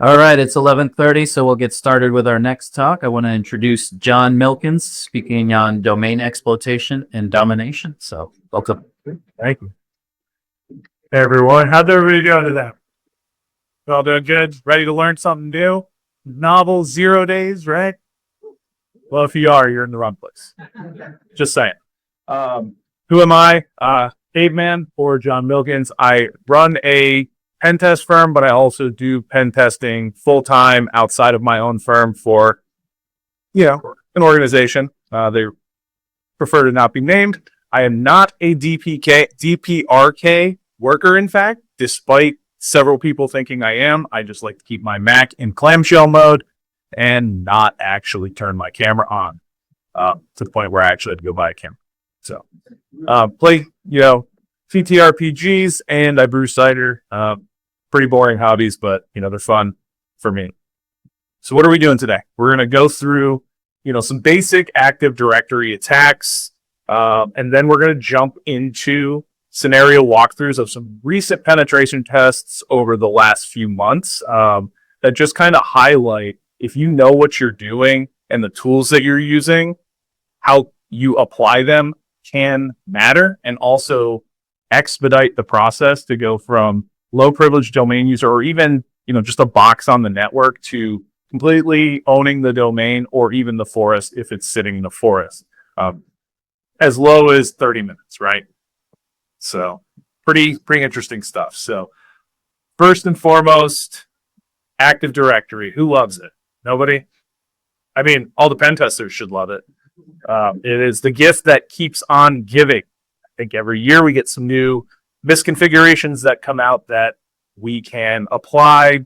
All right, it's 11:30, so we'll get started with our next talk. I want to introduce Jon Milkins, speaking on domain exploitation and domination. So, welcome. Thank you. Hey, everyone. How's everybody doing today? All doing good? Ready to learn something new? Novel 0 days, right? Well, if you are, you're in the wrong place. Just saying. Who am I? Caveman or Jon Milkins. I run a pen test firm, but I also do pen testing full-time outside of my own firm for, an organization. They prefer to not be named. I am not a DPRK worker, in fact, despite several people thinking I am. I just like to keep my Mac in clamshell mode and not actually turn my camera on to the point where I actually had to go buy a camera. So play, CTRPGs, and I brew cider. Pretty boring hobbies, but, they're fun for me. So what are we doing today? We're going to go through, some basic Active Directory attacks, and then we're going to jump into scenario walkthroughs of some recent penetration tests over the last few months that just kind of highlight, if you know what you're doing and the tools that you're using, how you apply them can matter, and also expedite the process to go from low privileged domain user, or even, just a box on the network, to completely owning the domain or even the forest if it's sitting in the forest. As low as 30 minutes, right? So pretty interesting stuff. So first and foremost, Active Directory. Who loves it? Nobody? I mean, all the pen testers should love it. It is the gift that keeps on giving. I think every year we get some new misconfigurations that come out that we can apply.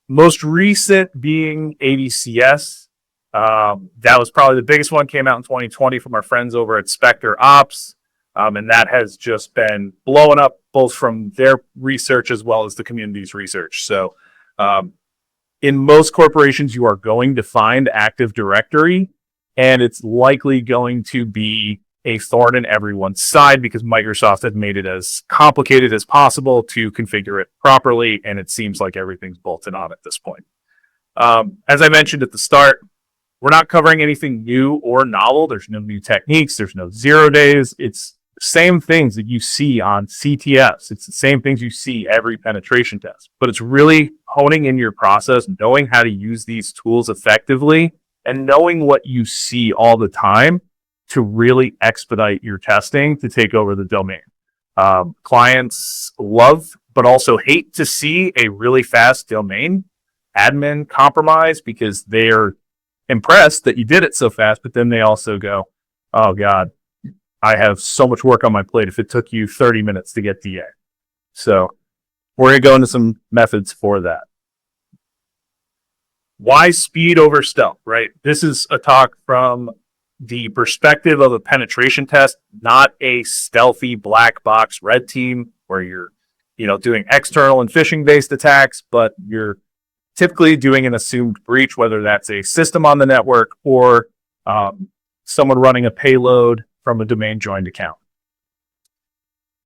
Most recent being ADCS. That was probably the biggest one, came out in 2020 from our friends over at Spectre Ops. And that has just been blowing up both from their research as well as the community's research. So in most corporations, you are going to find Active Directory, and it's likely going to be a thorn in everyone's side because Microsoft has made it as complicated as possible to configure it properly, and it seems like everything's bolted on at this point. As I mentioned at the start, we're not covering anything new or novel. There's no new techniques. There's no 0 days. It's the same things that you see on CTFs. It's the same things you see every penetration test, but it's really honing in your process, knowing how to use these tools effectively, and knowing what you see all the time to really expedite your testing to take over the domain. Clients love, but also hate to see a really fast domain admin compromise because they're impressed that you did it so fast, but then they also go, oh God, I have so much work on my plate if it took you 30 minutes to get DA. So we're going to go into some methods for that. Why speed over stealth, right? This is a talk from the perspective of a penetration test, not a stealthy black box red team where you're, doing external and phishing based attacks, but you're typically doing an assumed breach, whether that's a system on the network or someone running a payload from a domain joined account.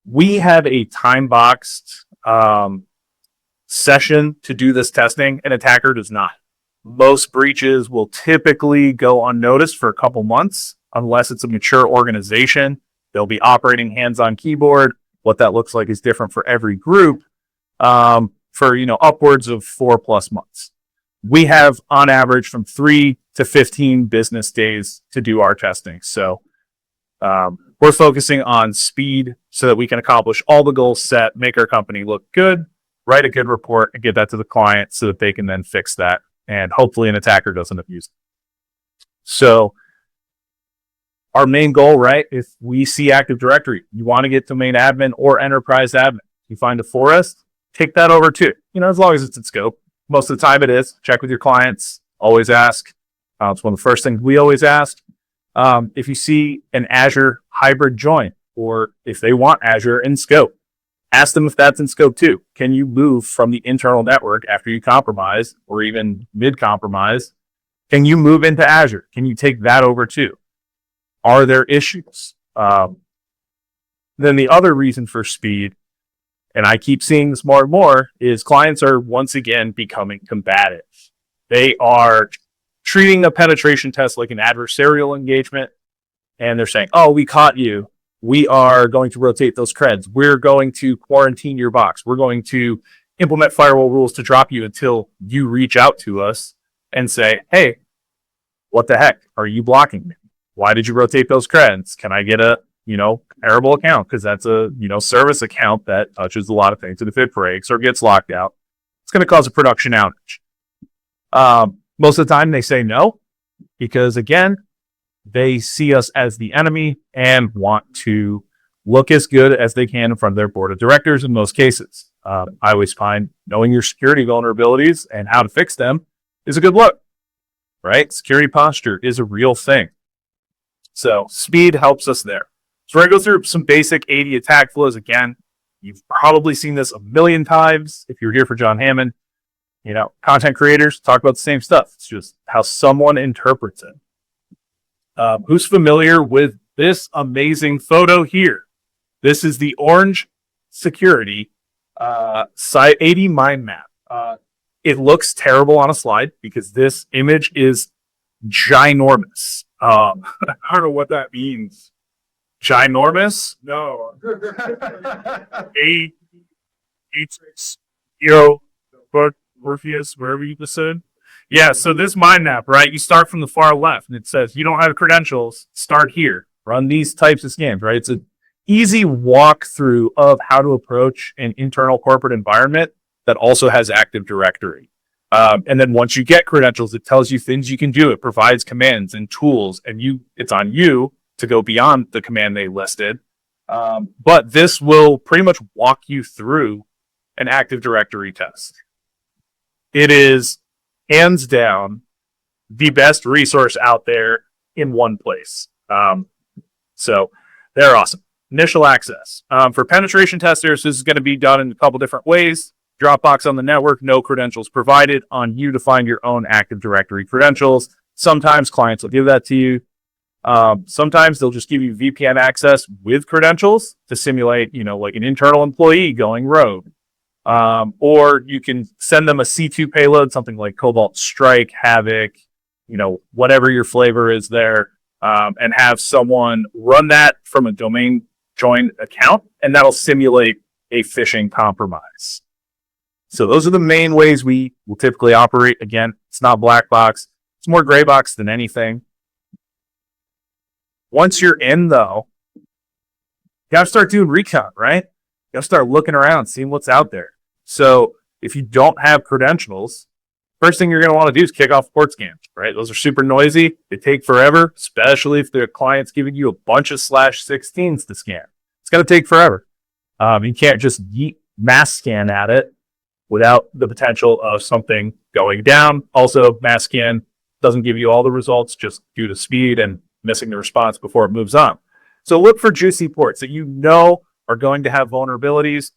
We have a time boxed session to do this testing. An attacker does not. Most breaches will typically go unnoticed for a couple months, unless it's a mature organization. They'll be operating hands-on keyboard. What that looks like is different for every group, for upwards of 4+ months. We have on average from 3 to 15 business days to do our testing. So we're focusing on speed so that we can accomplish all the goals set, make our company look good, write a good report, and get that to the client so that they can then fix that. And hopefully an attacker doesn't abuse it. So our main goal, right? If we see Active Directory, you want to get domain admin or enterprise admin. You find a forest, take that over too. As long as it's in scope. Most of the time it is. Check with your clients. Always ask. It's one of the first things we always ask. If you see an Azure hybrid join, or if they want Azure in scope, ask them if that's in scope too. Can you move from the internal network after you compromise, or even mid-compromise? Can you move into Azure? Can you take that over too? Are there issues? Then the other reason for speed and I keep seeing this more and more, is clients are once again becoming combative. They are treating a penetration test like an adversarial engagement, and they're saying, oh, we caught you. We are going to rotate those creds. We're going to quarantine your box. We're going to implement firewall rules to drop you until you reach out to us and say, hey, what the heck? Are you blocking me? Why did you rotate those creds? Can I get a, arable account? Because that's a, service account that touches a lot of things. And if it breaks or gets locked out, it's going to cause a production outage. Most of the time they say no, because again, they see us as the enemy and want to look as good as they can in front of their board of directors in most cases. I always find knowing your security vulnerabilities and how to fix them is a good look, right? Security posture is a real thing. So speed helps us there. So we're going to go through some basic AD attack flows. Again, you've probably seen this a million times if you're here for John Hammond. Content creators talk about the same stuff. It's just how someone interprets it. Who's familiar with this amazing photo here? This is the orange security AD mind map. It looks terrible on a slide because this image is ginormous. I don't know what that means. Ginormous? No. Morpheus, wherever you just said. Yeah, so this mind map, right? You start from the far left and it says you don't have credentials, start here. Run these types of scans, right? It's an easy walkthrough of how to approach an internal corporate environment that also has Active Directory. And then once you get credentials, it tells you things you can do. It provides commands and tools, and it's on you to go beyond the command they listed. But this will pretty much walk you through an Active Directory test. It is hands down the best resource out there in one place. So they're awesome. Initial access. For penetration testers, this is going to be done in a couple different ways. Dropbox on the network, no credentials provided. On you to find your own Active Directory credentials. Sometimes clients will give that to you. Sometimes they'll just give you VPN access with credentials to simulate, like an internal employee going rogue. Or you can send them a C2 payload, something like Cobalt Strike, Havoc, whatever your flavor is there, and have someone run that from a domain joined account, and that'll simulate a phishing compromise. So those are the main ways we will typically operate. Again, it's not black box. It's more gray box than anything. Once you're in, though, you got to start doing recon, right? You got to start looking around, seeing what's out there. So if you don't have credentials, first thing you're going to want to do is kick off port scans, right? Those are super noisy. They take forever, especially if the client's giving you a bunch of /16s to scan. It's going to take forever. You can't just mass scan at it without the potential of something going down. Also, mass scan doesn't give you all the results just due to speed and missing the response before it moves on. So look for juicy ports that are going to have vulnerabilities,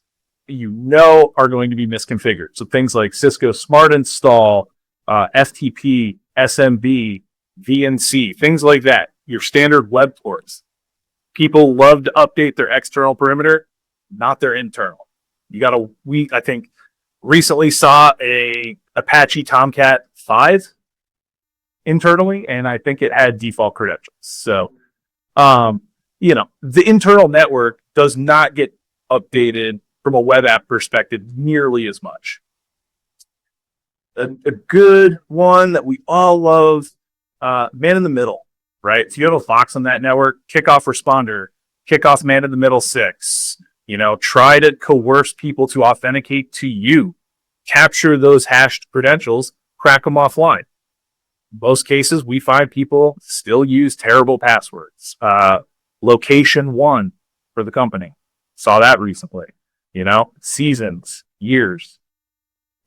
are going to be misconfigured. So things like Cisco Smart Install, FTP, SMB, VNC, things like that. Your standard web ports. People love to update their external perimeter, not their internal. I think recently saw a Apache Tomcat 5 internally, and I think it had default credentials. So, the internal network does not get updated from a web app perspective nearly as much. A good one that we all love, man in the middle, right? If you have a Fox on that network, kick off responder, kick off man in the middle 6, try to coerce people to authenticate to you, capture those hashed credentials, crack them offline. Most cases, we find people still use terrible passwords. Location 1 for the company. Saw that recently. Seasons, years.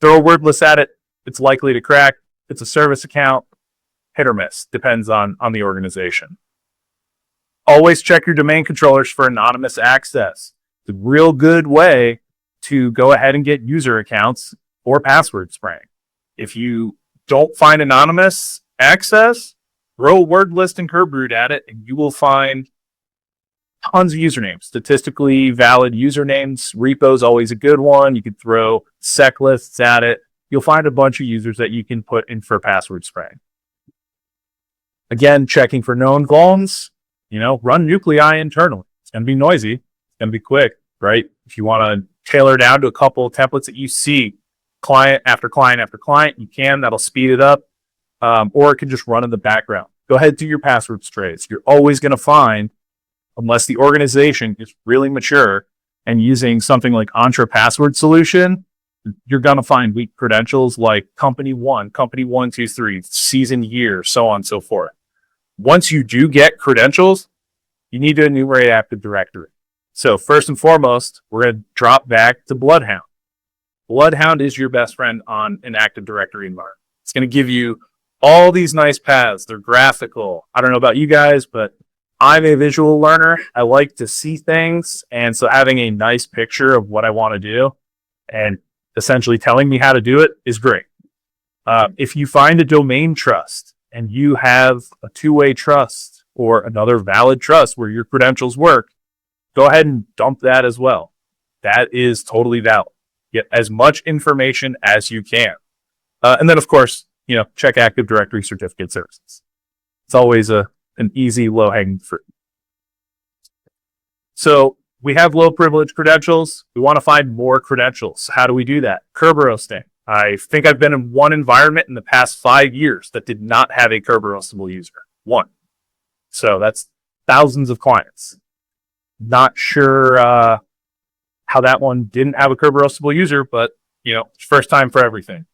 Throw a wordless at it. It's likely to crack. It's a service account. Hit or miss. Depends on the organization. Always check your domain controllers for anonymous access. It's a real good way to go ahead and get user accounts or password spraying. If you don't find anonymous access, throw a word list and curb root at it, and you will find tons of usernames, statistically valid usernames. Repo's always a good one. You could throw sec lists at it. You'll find a bunch of users that you can put in for password spraying. Again, checking for known vulns, run nuclei internally. It's going to be noisy. It's going to be quick, right? If you want to tailor down to a couple of templates that you see client after client after client, you can. That'll speed it up. Or it can just run in the background. Go ahead, do your password sprays. You're always going to find, unless the organization is really mature and using something like Entra Password Solution, you're going to find weak credentials like company 123, season, year, so on and so forth. Once you do get credentials, you need to enumerate Active Directory. So first and foremost, we're going to drop back to Bloodhound. Bloodhound is your best friend on an Active Directory environment. It's going to give you all these nice paths. They're graphical. I don't know about you guys, but I'm a visual learner. I like to see things. And so having a nice picture of what I want to do and essentially telling me how to do it is great. If you find a domain trust and you have a two-way trust or another valid trust where your credentials work, go ahead and dump that as well. That is totally valid. Get as much information as you can. And then, of course, check Active Directory certificate services. It's always an easy, low-hanging fruit. So we have low privilege credentials. We want to find more credentials. How do we do that? Kerberoasting. I think I've been in one environment in the past 5 years that did not have a Kerberoastable user. One. So that's thousands of clients. Not sure how that one didn't have a Kerberoastable user, but first time for everything.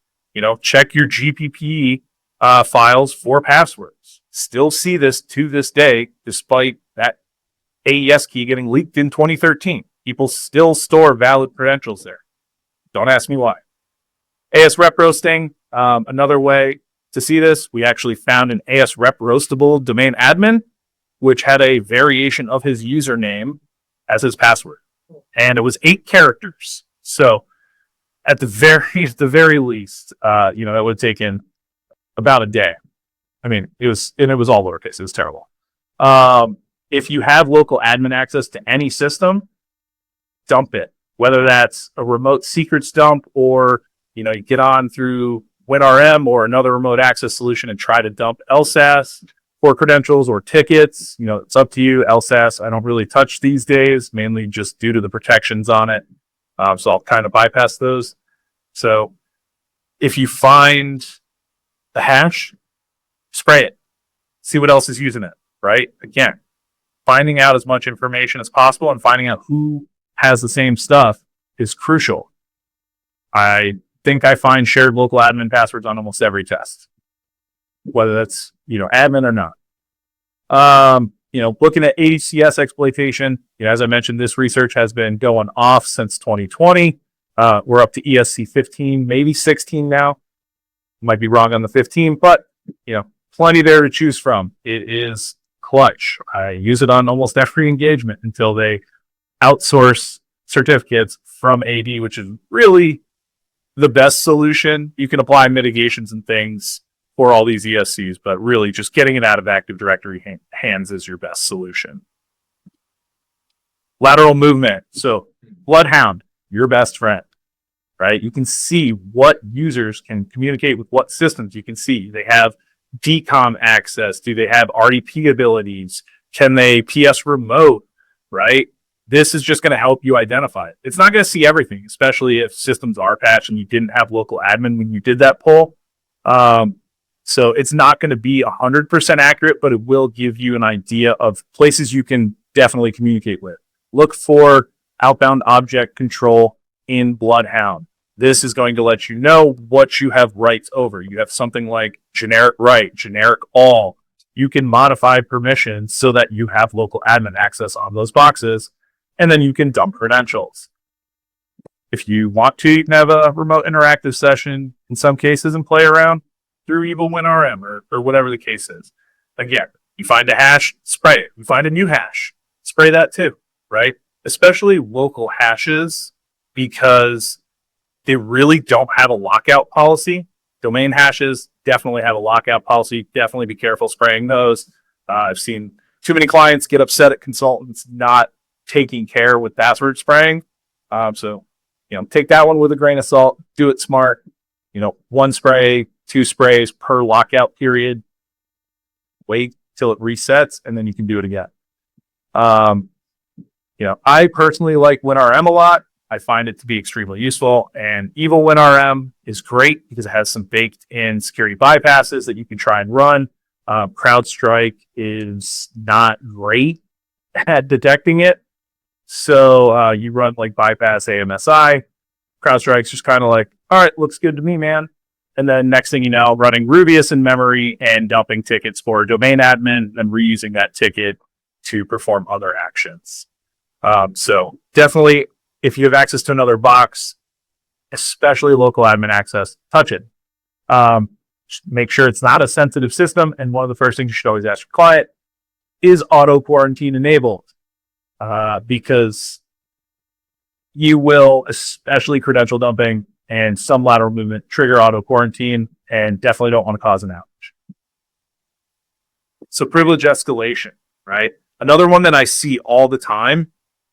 Check your GPP files for passwords. Still see this to this day, despite that AES key getting leaked in 2013. People still store valid credentials there. Don't ask me why. AS rep roasting, another way to see this, we actually found an AS rep roastable domain admin, which had a variation of his username as his password. And it was 8 characters. So at the very least, that would have taken about a day. I mean, it was all lowercase. It was terrible. If you have local admin access to any system, dump it. Whether that's a remote secrets dump or, you get on through WinRM or another remote access solution and try to dump LSAS for credentials or tickets. It's up to you. LSAS, I don't really touch these days, mainly just due to the protections on it. So I'll kind of bypass those. So if you find the hash, spray it. See what else is using it, right? Again, finding out as much information as possible and finding out who has the same stuff is crucial. I think I find shared local admin passwords on almost every test, whether that's, admin or not. Looking at ACS exploitation, as I mentioned, this research has been going off since 2020. We're up to ESC 15, maybe 16 now. Might be wrong on the 15, but, plenty there to choose from. It is clutch. I use it on almost every engagement until they outsource certificates from AD, which is really the best solution. You can apply mitigations and things for all these ESCs, but really just getting it out of Active Directory hands is your best solution. Lateral movement. So Bloodhound, your best friend, right? You can see what users can communicate with what systems. You can see they have DCOM access. Do they have RDP abilities? Can they PS remote, right? This is just going to help you identify it. It's not going to see everything, especially if systems are patched and you didn't have local admin when you did that poll. So it's not going to be 100% accurate, but it will give you an idea of places you can definitely communicate with. Look for outbound object control in Bloodhound. This is going to let you know what you have rights over. You have something like generic right, generic all. You can modify permissions so that you have local admin access on those boxes, and then you can dump credentials. If you want to, you can have a remote interactive session in some cases and play around through Evil WinRM or whatever the case is. Again, you find a hash, spray it. You find a new hash, spray that too, right? Especially local hashes, because they really don't have a lockout policy. Domain hashes definitely have a lockout policy. Definitely be careful spraying those. I've seen too many clients get upset at consultants not taking care with password spraying. So, take that one with a grain of salt, do it smart, 1 spray, 2 sprays per lockout period, wait till it resets, and then you can do it again. I personally like WinRM a lot. I find it to be extremely useful, and Evil WinRM is great because it has some baked in security bypasses that you can try and run. CrowdStrike is not great at detecting it. So you run like bypass AMSI. CrowdStrike's just kind of like, all right, looks good to me, man. And then next thing you know, running Rubius in memory and dumping tickets for a domain admin and reusing that ticket to perform other actions. So definitely, if you have access to another box, especially local admin access, touch it. Make sure it's not a sensitive system. And one of the first things you should always ask your client is auto quarantine enabled, because you will, especially credential dumping and some lateral movement, trigger auto quarantine and definitely don't want to cause an outage. So privilege escalation, right? Another one that I see all the time,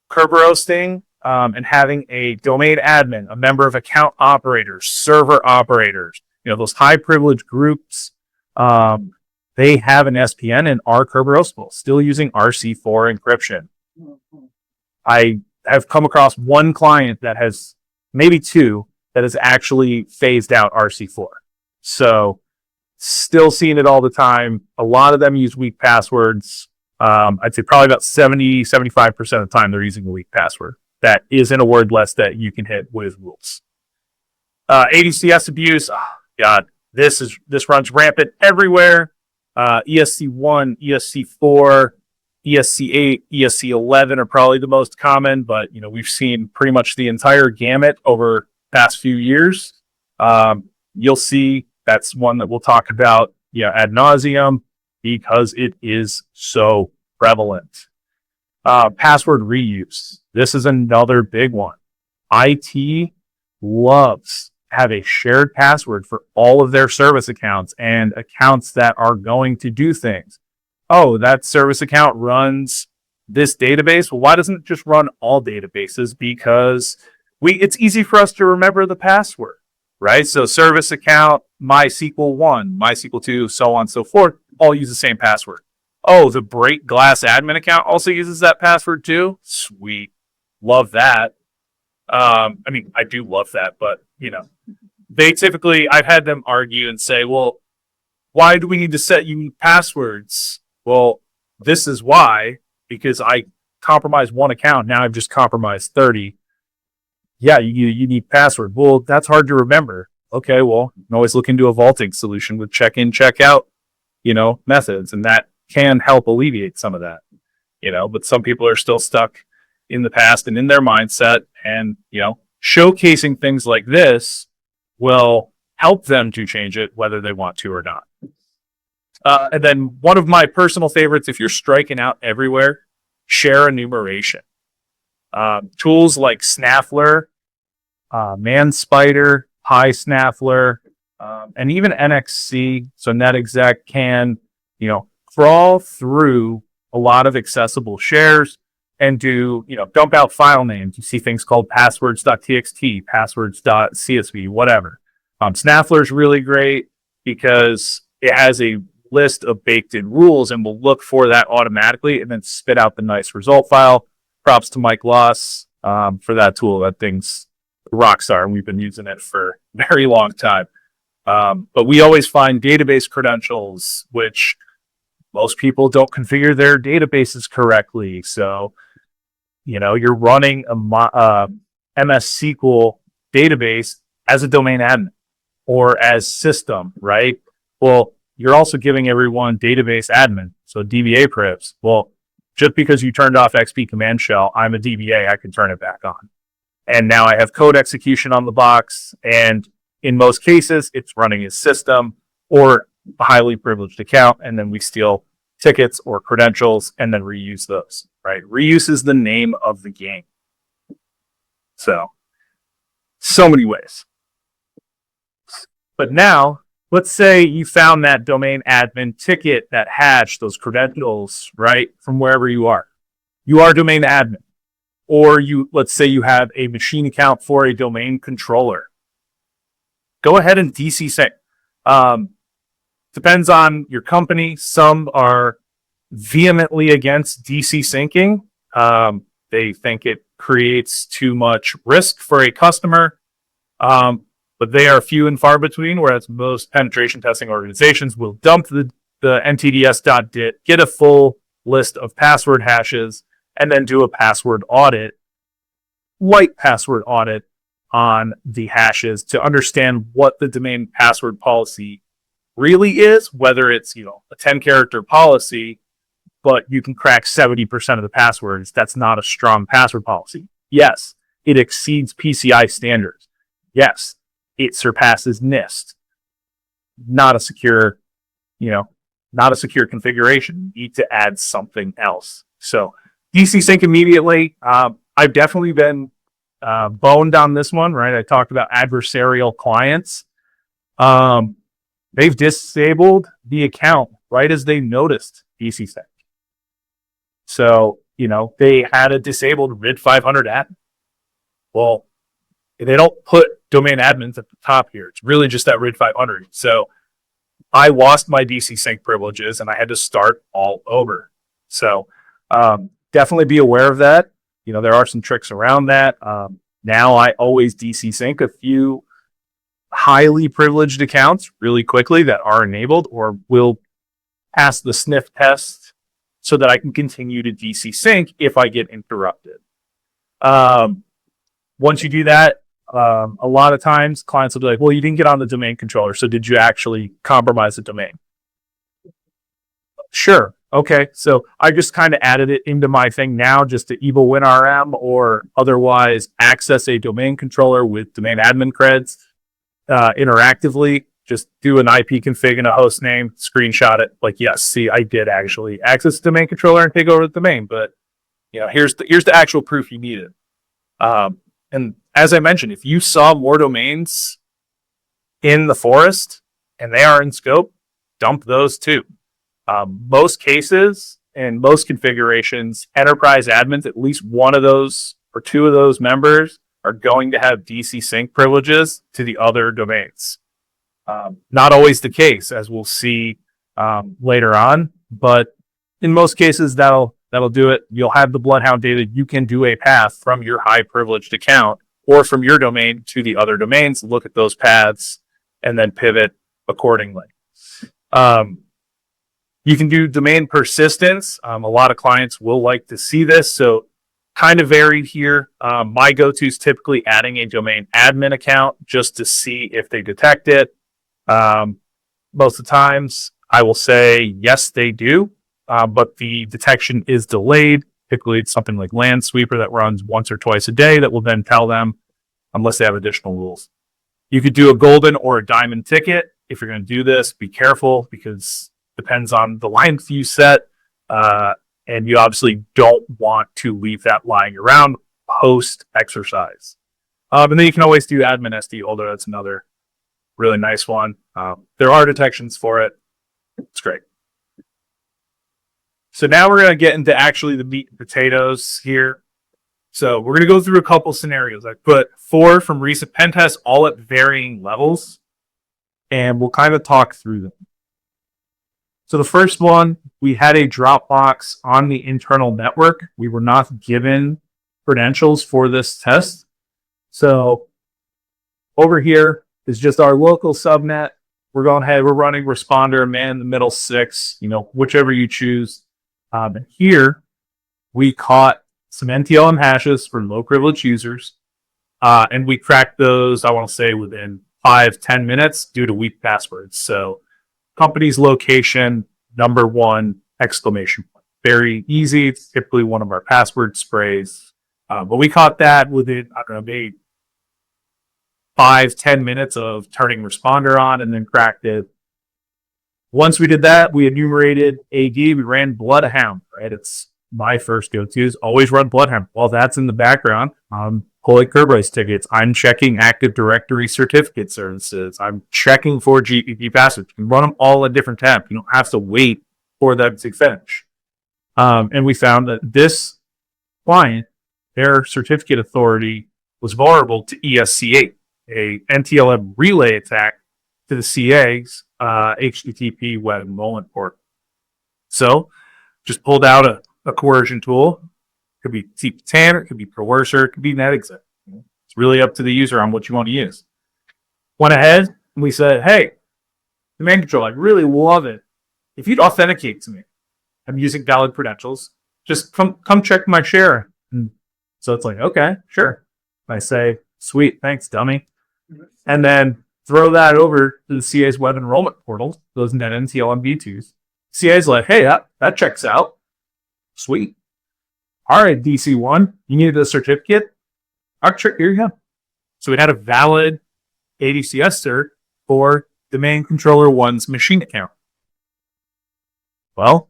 Kerberosting, and having a domain admin, a member of account operators, server operators, those high privilege groups, they have an SPN and are Kerberostable, still using RC4 encryption. I have come across one client that has, maybe 2, that has actually phased out RC4. So still seeing it all the time. A lot of them use weak passwords. I'd say probably about 70-75% of the time they're using a weak password that is in a word list that you can hit with rules. ADCS abuse, oh God, this runs rampant everywhere. ESC1, ESC4, ESC8, ESC11 are probably the most common, but we've seen pretty much the entire gamut over the past few years. You'll see that's one that we'll talk about ad nauseum because it is so prevalent. Password reuse. This is another big one. IT loves to have a shared password for all of their service accounts and accounts that are going to do things. Oh, that service account runs this database. Well, why doesn't it just run all databases? Because it's easy for us to remember the password, right? So service account, MySQL 1, MySQL 2, so on and so forth, all use the same password. Oh, the Break Glass admin account also uses that password too? Sweet. Love that. I do love that, but, they typically, I've had them argue and say, well, why do we need to set unique passwords? Well, this is why, because I compromised one account. Now I've just compromised 30. Yeah, you need password. Well, that's hard to remember. Okay, well, you can always look into a vaulting solution with check-in, check-out, methods, and that can help alleviate some of that, but some people are still stuck in the past and in their mindset, and, showcasing things like this will help them to change it, whether they want to or not. And then one of my personal favorites, if you're striking out everywhere, share enumeration. Tools like Snaffler, ManSpider, PySnaffler, and even NXC, so NetExec can, crawl through a lot of accessible shares and do, dump out file names. You see things called passwords.txt, passwords.csv, whatever. Snaffler is really great because it has a list of baked in rules and will look for that automatically and then spit out the nice result file. Props to Mike Loss for that tool. That thing's a rock star, and we've been using it for a very long time. But we always find database credentials, which most people don't configure their databases correctly. So, you're running a MS SQL database as a domain admin or as system, right? Well, you're also giving everyone database admin, so DBA privs. Well, just because you turned off XP command shell, I'm a DBA, I can turn it back on. And now I have code execution on the box, and in most cases, it's running a system or a highly privileged account, and then we steal tickets or credentials and then reuse those, right? Reuse is the name of the game. So many ways. But now let's say you found that domain admin ticket, that hash, those credentials, right, from wherever you are. You are domain admin. Or let's say you have a machine account for a domain controller. Go ahead and DC sync. Depends on your company. Some are vehemently against DC syncing. They think it creates too much risk for a customer. But they are few and far between, whereas most penetration testing organizations will dump the ntds.dit, get a full list of password hashes, and then do a password audit, light password audit on the hashes to understand what the domain password policy really is, whether it's, a 10-character policy, but you can crack 70% of the passwords. That's not a strong password policy. Yes, it exceeds PCI standards. Yes, it surpasses NIST. Not a secure configuration. You need to add something else. So DC sync immediately. I've definitely been boned on this one, right? I talked about adversarial clients. They've disabled the account right as they noticed DC sync. So, they had a disabled RID 500 admin. Well, they don't put domain admins at the top here. It's really just that RID 500. So I lost my DC sync privileges and I had to start all over. So definitely be aware of that. There are some tricks around that. Now I always DC sync a few highly privileged accounts really quickly that are enabled or will pass the sniff test so that I can continue to DC sync if I get interrupted. Once you do that, a lot of times clients will be like, well, you didn't get on the domain controller, so did you actually compromise the domain? Sure. Okay. So I just kind of added it into my thing now just to evil WinRM or otherwise access a domain controller with domain admin creds interactively. Just do an IP config and a host name, screenshot it. Like, yes, see, I did actually access the domain controller and take over the domain, but here's the actual proof you needed. And as I mentioned, if you saw more domains in the forest and they are in scope, dump those too. Most cases and most configurations, enterprise admins, at least one of those or two of those members are going to have DC sync privileges to the other domains. Not always the case, as we'll see later on, but in most cases that'll do it. You'll have the Bloodhound data. You can do a path from your high privileged account or from your domain to the other domains, look at those paths, and then pivot accordingly. You can do domain persistence. A lot of clients will like to see this, so kind of varied here. My go-to is typically adding a domain admin account just to see if they detect it. Most of the times, I will say yes, they do, but the detection is delayed. Typically, it's something like Land Sweeper that runs once or twice a day that will then tell them, unless they have additional rules. You could do a golden or a diamond ticket. If you're going to do this, be careful because it depends on the length you set. And you obviously don't want to leave that lying around post exercise. And then you can always do admin SD holder. That's another really nice one. There are detections for it. It's great. So now we're going to get into actually the meat and potatoes here. So we're going to go through a couple scenarios. I put 4 from recent pen tests, all at varying levels, and we'll kind of talk through them. So the first one, we had a Dropbox on the internal network. We were not given credentials for this test. So over here is just our local subnet. We're going ahead, we're running responder, man in the middle 6, whichever you choose. And here we caught some NTLM hashes for low privilege users. And we cracked those, I want to say, within 5-10 minutes due to weak passwords. So company's location, number 1, exclamation point. Very easy. It's typically one of our password sprays. But we caught that within, maybe 5-10 minutes of turning responder on and then cracked it. Once we did that, we enumerated AD, we ran Bloodhound, right? It's my first go-to is always run Bloodhound. While that's in the background, I'm pulling Kerberos tickets. I'm checking Active Directory certificate services. I'm checking for GPP passwords. You can run them all in different tabs. You don't have to wait for them to finish. And we found that this client, their certificate authority was vulnerable to ESC8, a NTLM relay attack to the CA's HTTP web enrollment port. So just pulled out a coercion tool. It could be TTPs, it could be coercer, it could be netexec. It's really up to the user on what you want to use. Went ahead and we said, hey, domain control, I really love it. If you'd authenticate to me, I'm using valid credentials. Just come check my share. And so it's like, okay, sure. I say, sweet, thanks, dummy. And then throw that over to the CA's web enrollment portal, those NetNTLM V2s. CA's like, hey, that checks out. Sweet. All right, DC1, you needed a certificate? All right, sure, here you go. So it had a valid ADCS cert for domain controller 1's machine account. Well,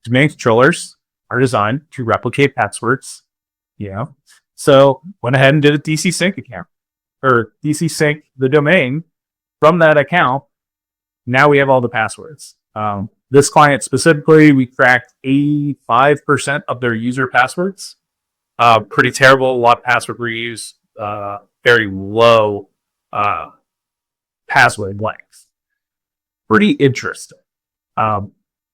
domain controllers are designed to replicate passwords. So went ahead and did a DC sync account, or DC sync the domain from that account. Now we have all the passwords. This client specifically, we cracked 85% of their user passwords. Pretty terrible. A lot of password reuse. Very low password length. Pretty interesting.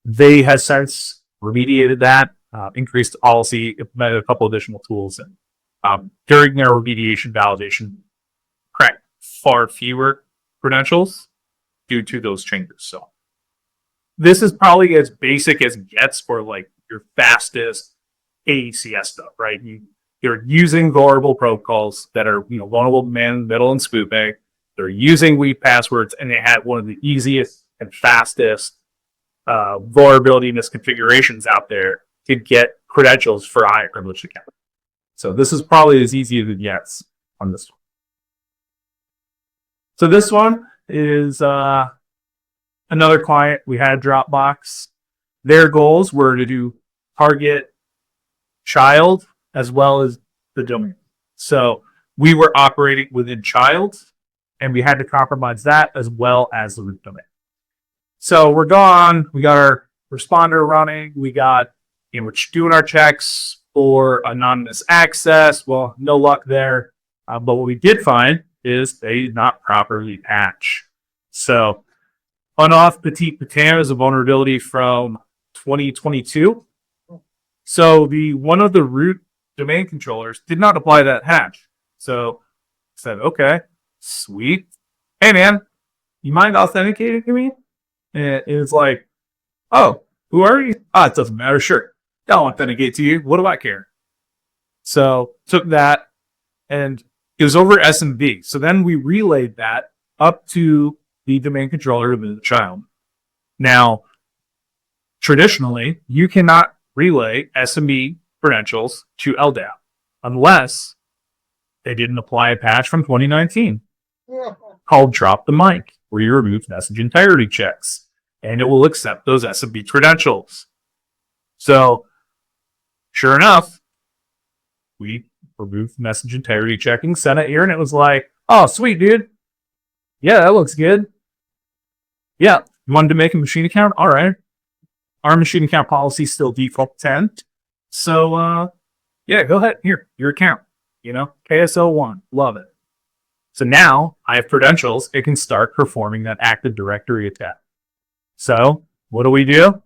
They have since remediated that, increased the policy, implemented a couple additional tools, and during their remediation validation, cracked far fewer credentials due to those changes. So this is probably as basic as it gets for like your fastest AECS stuff, right? You're using vulnerable protocols that are vulnerable to man, middle, and spoofing. They're using weak passwords, and they had one of the easiest and fastest vulnerability misconfigurations out there to get credentials for a high privileged account. So this is probably as easy as it gets on this one. So this one is another client. We had Dropbox. Their goals were to do target child as well as the domain. So we were operating within child, and we had to compromise that as well as the root domain. So we're gone. We got our responder running. We're doing our checks for anonymous access. Well, no luck there. But what we did find is they did not properly patch. So Unoff Petit Patin is a vulnerability from 2022. So one of the root domain controllers did not apply that hatch. So I said, okay, sweet. Hey man, you mind authenticating to me? And it's like, oh, who are you? It doesn't matter. Sure. I'll authenticate to you. What do I care? So took that, and it was over SMB. So then we relayed that up to the domain controller of the child. Now, traditionally, you cannot relay SMB credentials to LDAP unless they didn't apply a patch from 2019 called Drop the Mic, where you remove message integrity checks, and it will accept those SMB credentials. So, sure enough, we removed message integrity checking, sent it here, and it was like, oh, sweet, dude. Yeah, that looks good. Yeah, you wanted to make a machine account? All right. Our machine account policy is still default 10. So, yeah, go ahead. Here, your account. KSL1. Love it. So now I have credentials. It can start performing that Active Directory attack. So what do?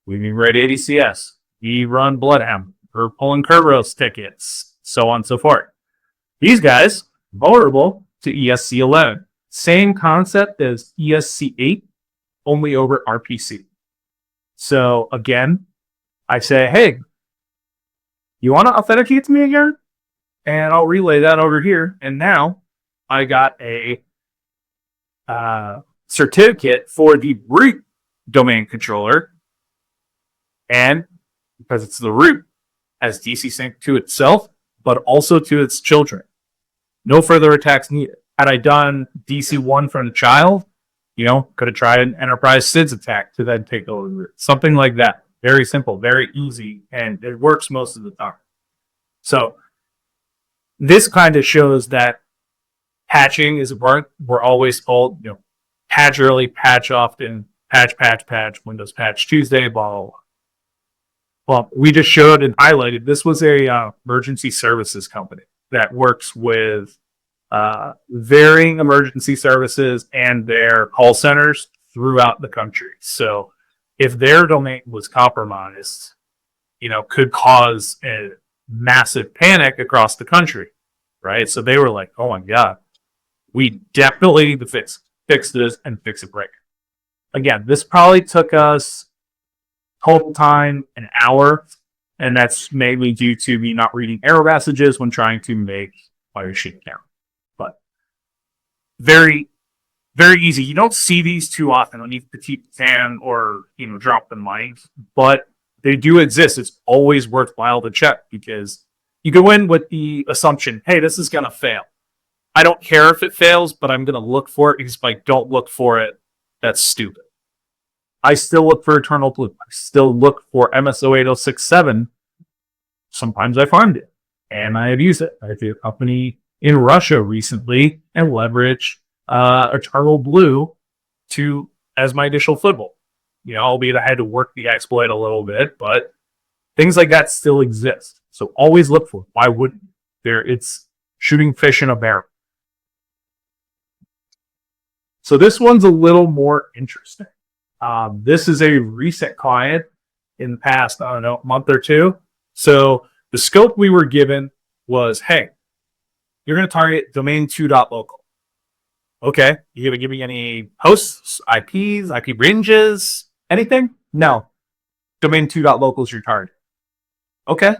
We can write ADCS. We run Bloodhound. We're pulling Kerberos tickets, so on and so forth. These guys, vulnerable to ESC11. Same concept as ESC8, only over RPC. So again, I say, hey, you want to authenticate to me again? And I'll relay that over here. And now I got a certificate for the root domain controller. And because it's the root, has DC sync to itself, but also to its children. No further attacks needed. Had I done DC1 from the child, could have tried an enterprise SIDS attack to then take over root. Something like that. Very simple, very easy, and it works most of the time. So this kind of shows that patching is important. We're always told, patch early, patch often, patch, Windows patch Tuesday, blah, blah, blah. Well, we just showed and highlighted, this was a emergency services company that works with varying emergency services and their call centers throughout the country. So if their domain was compromised, could cause a massive panic across the country, right? So they were like, oh my God, we definitely need to fix this and fix it right. Again, this probably took us total time an hour, and that's mainly due to me not reading error messages when trying to make my machine count. But very, very easy. You don't see these too often on either TTPs or drop the mic, but they do exist. It's always worthwhile to check because you go in with the assumption, hey, this is gonna fail. I don't care if it fails, but I'm gonna look for it because if I don't look for it, that's stupid. I still look for Eternal Blue. I still look for MSO 8067. Sometimes I find it, and I have used it. I have a company in Russia recently and leverage Eternal Blue as my initial foothold. Albeit I had to work the exploit a little bit, but things like that still exist. So always look for it. Why wouldn't there? It's shooting fish in a barrel. So this one's a little more interesting. This is a recent client in the past, month or two. So the scope we were given was, hey, you're going to target domain 2.local. Okay. You going to give me any hosts, IPs, IP ranges, anything? No. Domain 2.local is your target. Okay.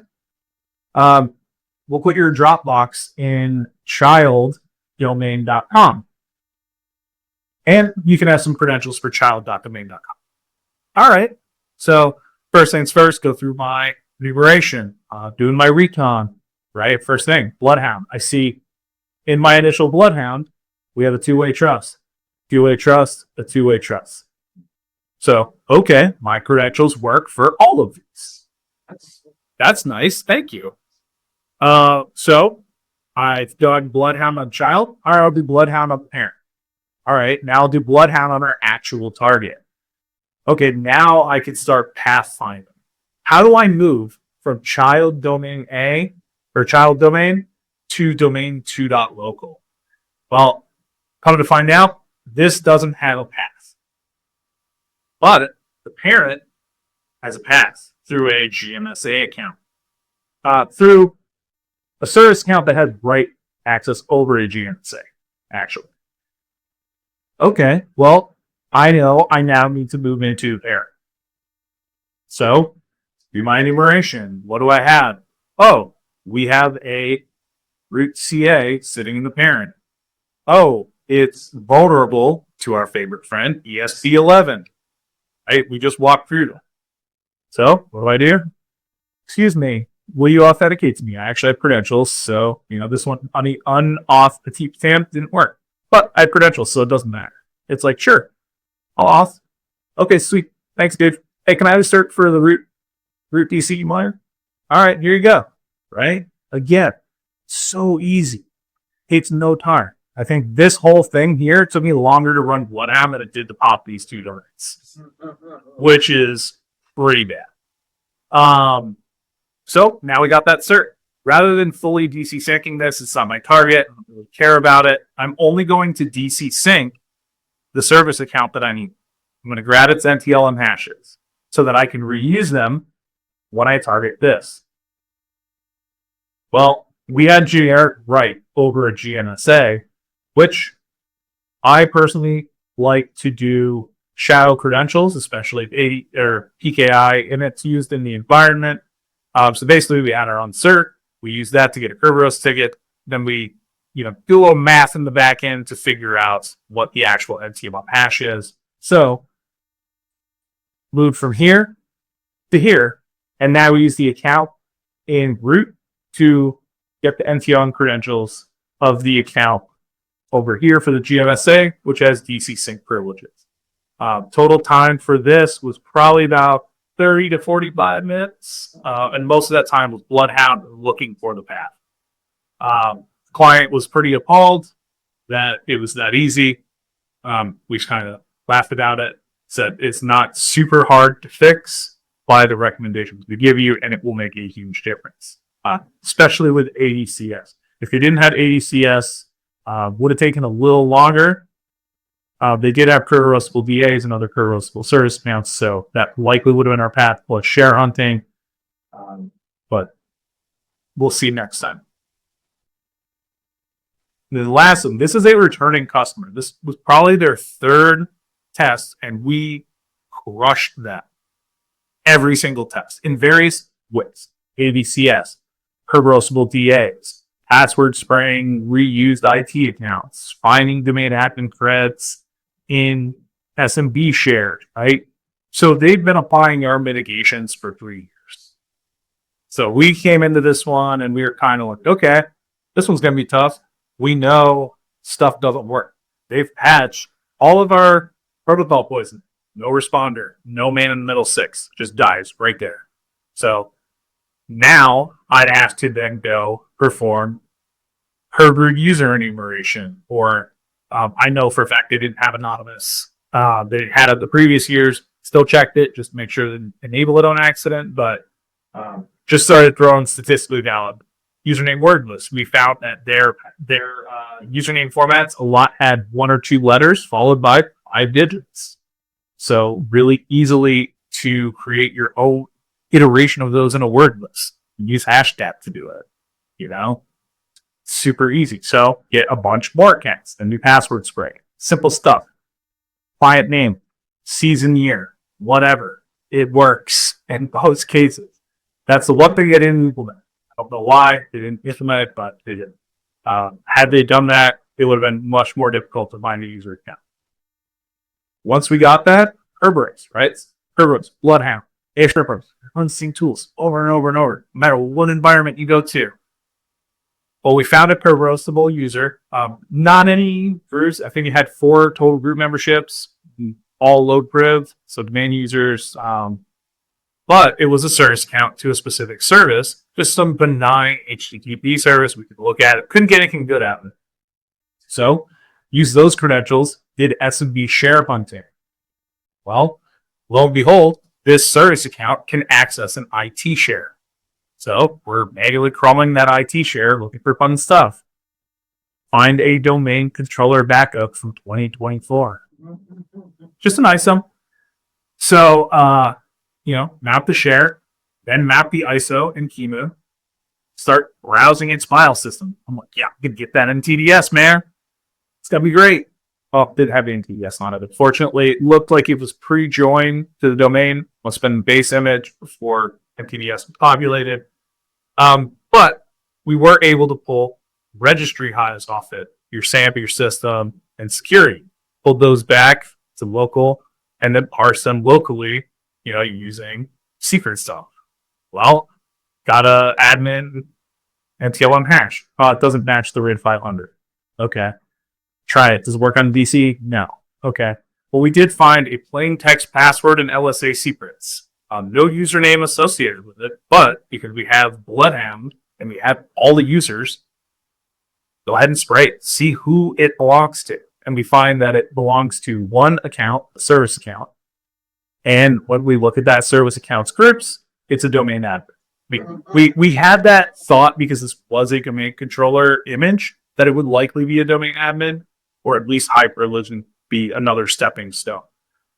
We'll put your Dropbox in child domain.com. And you can have some credentials for child.domain.com. All right. So first things first, go through my enumeration, doing my recon, right? First thing, Bloodhound. I see in my initial Bloodhound, we have a two-way trust. Two-way trust, a two-way trust. So, okay, my credentials work for all of these. That's nice. Thank you. So I've done Bloodhound on child. All right, I'll do Bloodhound on parent. All right, now I'll do Bloodhound on our actual target. Okay, now I can start pathfinding. How do I move from child domain A or child domain to domain 2.local? Well, come to find out, this doesn't have a path. But the parent has a path through a GMSA account. Through a service account that has write access over a GMSA, actually. Okay, well, I know I now need to move into parent. So, do my enumeration. What do I have? Oh, we have a root CA sitting in the parent. Oh, it's vulnerable to our favorite friend, ESP11. Right? We just walked through them. So, what do? Excuse me, will you authenticate to me? I actually have credentials, so, this one on the unauth petite stamp didn't work. But I have credentials, so it doesn't matter. It's like, sure, I'll auth. Okay, sweet. Thanks, dude. Hey, can I have a cert for the root DC miner? All right, here you go. Right? Again, so easy. Takes no time. I think this whole thing here took me longer to run Bloodhound than it did to pop these two domains, which is pretty bad. So now we got that cert. Rather than fully DC syncing this, it's not my target. I don't really care about it. I'm only going to DC sync the service account that I need. I'm going to grab its NTLM hashes so that I can reuse them when I target this. Well, we had generic write over a GNSA, which I personally like to do shadow credentials, especially if PKI, and it's used in the environment. So basically, we add our own cert. We use that to get a Kerberos ticket. Then we, do a little math in the back end to figure out what the actual NTLM hash is. So, moved from here to here, and now we use the account in root to get the NTLM credentials of the account over here for the GMSA, which has DC sync privileges. Total time for this was probably about 30 to 45 minutes. And most of that time was Bloodhound looking for the path. The client was pretty appalled that it was that easy. We kind of laughed about it, said it's not super hard to fix. By the recommendations we give you, and it will make a huge difference, especially with ADCS. If you didn't have ADCS, would have taken a little longer. They did have curve roastable DAs and other curve roastable service mounts, so that likely would have been our path plus share hunting. But we'll see next time. The last one, this is a returning customer. This was probably their third test, and we crushed that. Every single test in various ways. ADCS, curve roastable DAs, password spraying, reused IT accounts, finding domain admin creds in SMB shared, right? So they've been applying our mitigations for 3 years. So we came into this one and we were kind of like, okay, this one's going to be tough. We know stuff doesn't work. They've patched all of our protocol poison. No responder, no man in the middle 6, just dies right there. So now I'd have to then go perform Herbert user enumeration, or I know for a fact they didn't have anonymous. They had it the previous years, still checked it, just to make sure they didn't enable it on accident, but just started throwing statistically valid username wordless. We found that their username formats a lot had 1 or 2 letters followed by 5 digits. So really easily to create your own iteration of those in a word list. Use hashtag to do it, super easy. So get a bunch more accounts, a new password spray, simple stuff, client name, season, year, whatever. It works in most cases. That's the one thing they didn't implement. I don't know why they didn't implement it, but they did. Had they done that, it would have been much more difficult to find a user account. Once we got that, Kerberos, right? Kerberos, Bloodhound, A-Strippers, unseen tools, over and over and over, no matter what environment you go to. Well, we found a Kerberosable user. Not any groups. I think you had 4 total group memberships, all load priv, so domain users. But it was a service account to a specific service, just some benign HTTP service. We could look at it. Couldn't get anything good out of it. So, use those credentials, did SMB share hunting. Well, lo and behold, this service account can access an IT share. So we're manually crawling that IT share, looking for fun stuff. Find a domain controller backup from 2024. Just an ISO. So, map the share, then map the ISO and QEMU. Start browsing its file system. I'm like, yeah, I can get that in TDS, man. It's going to be great. Oh, it didn't have any TDS on it. Unfortunately, it looked like it was pre-joined to the domain. Must have been base image before MTDS was populated. But we were able to pull registry highs off it, your SAMP, your system, and security. Pulled those back to local and then parse them locally, using secret stuff. Well, got a admin MTLM hash. Oh, it doesn't match the RID 500. Okay. Try it. Does it work on DC? No. Okay. Well, we did find a plain text password and LSA secrets. No username associated with it, but because we have Bloodhound and we have all the users, go ahead and spray it. See who it belongs to. And we find that it belongs to one account, a service account. And when we look at that service account's groups, it's a domain admin. We had that thought because this was a domain controller image that it would likely be a domain admin, or at least high privilege and be another stepping stone.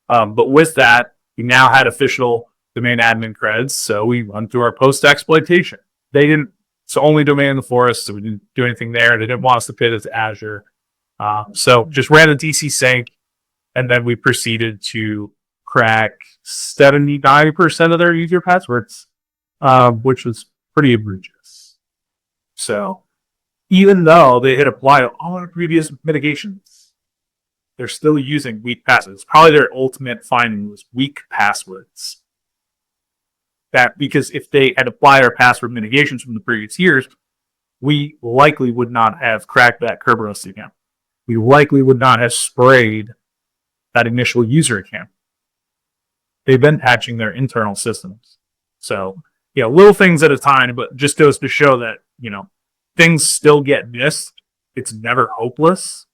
But with that, we now had official domain admin creds, so we run through our post-exploitation. It's the only domain in the forest, so we didn't do anything there. They didn't want us to pivot to Azure. So just ran a DC sync, and then we proceeded to crack 70-90% of their user passwords, which was pretty egregious. So even though they had applied all our previous mitigations, they're still using weak passwords. Probably their ultimate finding was weak passwords. That because if they had applied our password mitigations from the previous years, we likely would not have cracked that Kerberos account. We likely would not have sprayed that initial user account. they've been patching their internal systems. So, little things at a time, but just goes to show that, things still get missed. It's never hopeless.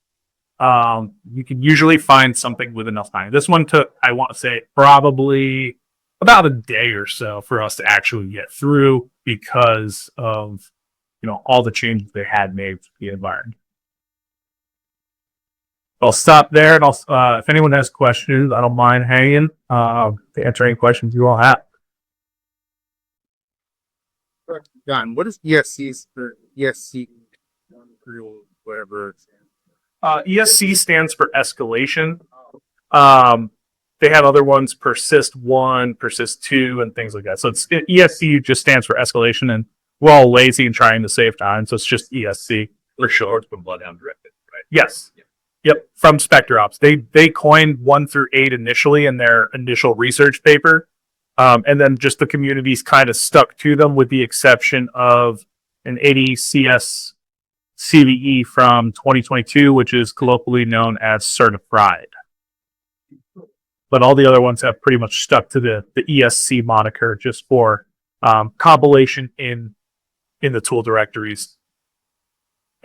You can usually find something with enough time. This one took, I want to say, probably about a day or so for us to actually get through because of, all the changes they had made to the environment. I'll stop there, and if anyone has questions, I don't mind hanging to answer any questions you all have. Jon, what is ESC for ESC? Whatever. ESC stands for escalation. They have other ones, persist 1, persist 2, and things like that. So ESC just stands for escalation, and we're all lazy and trying to save time, so it's just ESC for sure. It's been Bloodhound directed, right? Yes. Yep, from SpecterOps. They coined 1 through 8 initially in their initial research paper, and then just the communities kind of stuck to them, with the exception of an 80 CS CVE from 2022, which is colloquially known as Certified. But all the other ones have pretty much stuck to the ESC moniker just for compilation in the tool directories.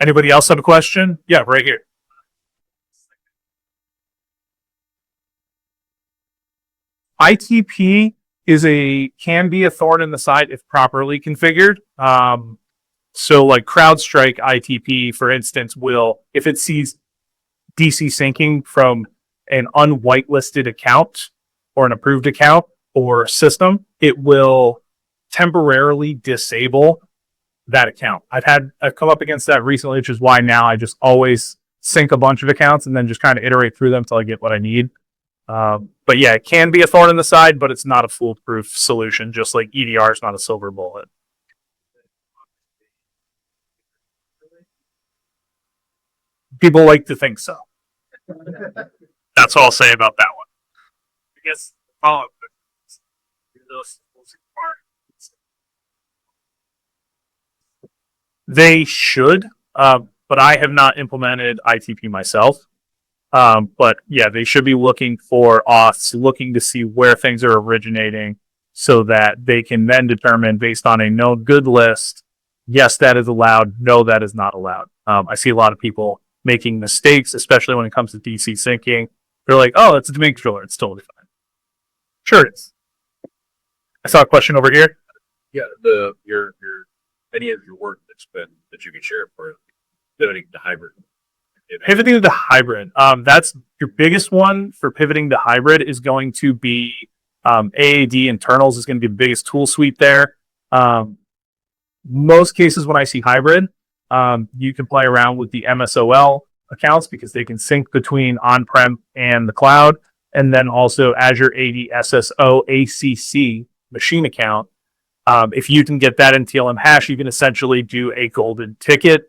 Anybody else have a question? Yeah, right here. ITP can be a thorn in the side if properly configured. So like CrowdStrike ITP, for instance, if it sees DC syncing from an unwhitelisted account or an approved account or system, it will temporarily disable that account. I've come up against that recently, which is why now I just always sync a bunch of accounts and then just kind of iterate through them until I get what I need. But yeah, it can be a thorn in the side, but it's not a foolproof solution, just like EDR is not a silver bullet. People like to think so. That's all I'll say about that one. I guess follow-up. They should, but I have not implemented ITP myself. But yeah, they should be looking for auths, looking to see where things are originating so that they can then determine based on a known good list, yes, that is allowed, no, that is not allowed. I see a lot of people making mistakes, especially when it comes to DC syncing. They're like, oh, it's a domain controller. It's totally fine. Sure it is. I saw a question over here. Yeah, your any of your work that you can share for pivoting to hybrid. Pivoting to hybrid. That's your biggest one for pivoting to hybrid is going to be AAD internals is going to be the biggest tool suite there. Most cases when I see hybrid, you can play around with the MSOL accounts because they can sync between on-prem and the cloud, and then also Azure AD SSO ACC machine account. If you can get that in TLM hash, you can essentially do a golden ticket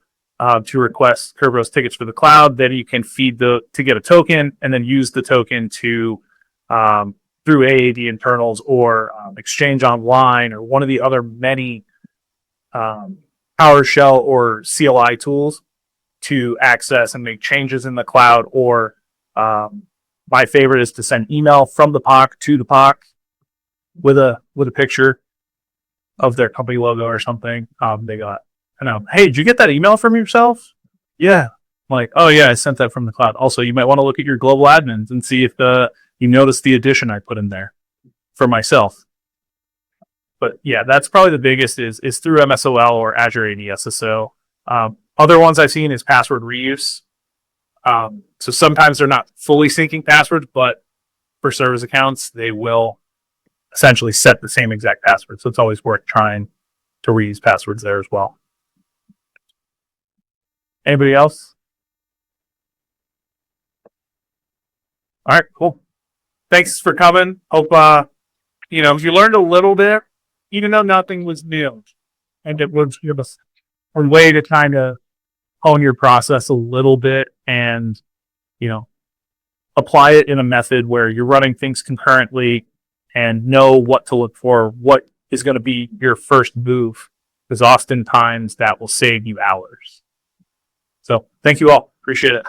to request Kerberos tickets for the cloud. Then you can feed to get a token, and then use the token to through AAD internals or Exchange Online or one of the other many PowerShell or CLI tools to access and make changes in the cloud. Or my favorite is to send email from the POC to the POC with a picture of their company logo or something. They got, hey, did you get that email from yourself? Yeah. I'm like, oh yeah, I sent that from the cloud. Also, you might want to look at your global admins and see if you notice the addition I put in there for myself. But yeah, that's probably the biggest is through MSOL or Azure AD SSO. Other ones I've seen is password reuse. So sometimes they're not fully syncing passwords, but for service accounts, they will essentially set the same exact password. So it's always worth trying to reuse passwords there as well. Anybody else? All right, cool. Thanks for coming. Hope, if you learned a little bit, even though nothing was new, and it was a way to kind of hone your process a little bit and, apply it in a method where you're running things concurrently and know what to look for, what is going to be your first move, because oftentimes that will save you hours. So thank you all. Appreciate it.